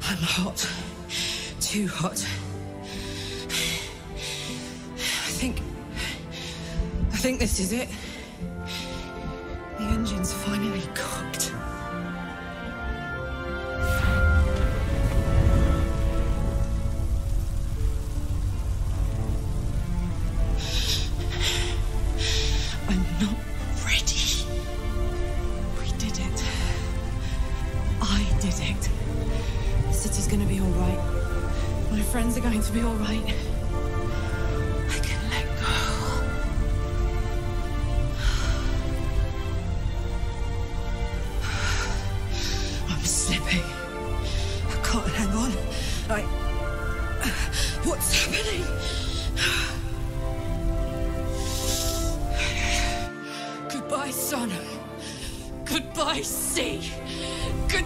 I'm hot. Too hot. I think this is it. The engine's finally cooked. I'm not ready. We did it. I did it. The city's gonna be all right. My friends are going to be all right. I can let go. I'm slipping. I can't hang on. What's happening? Goodbye, sun. Goodbye, sea. Good...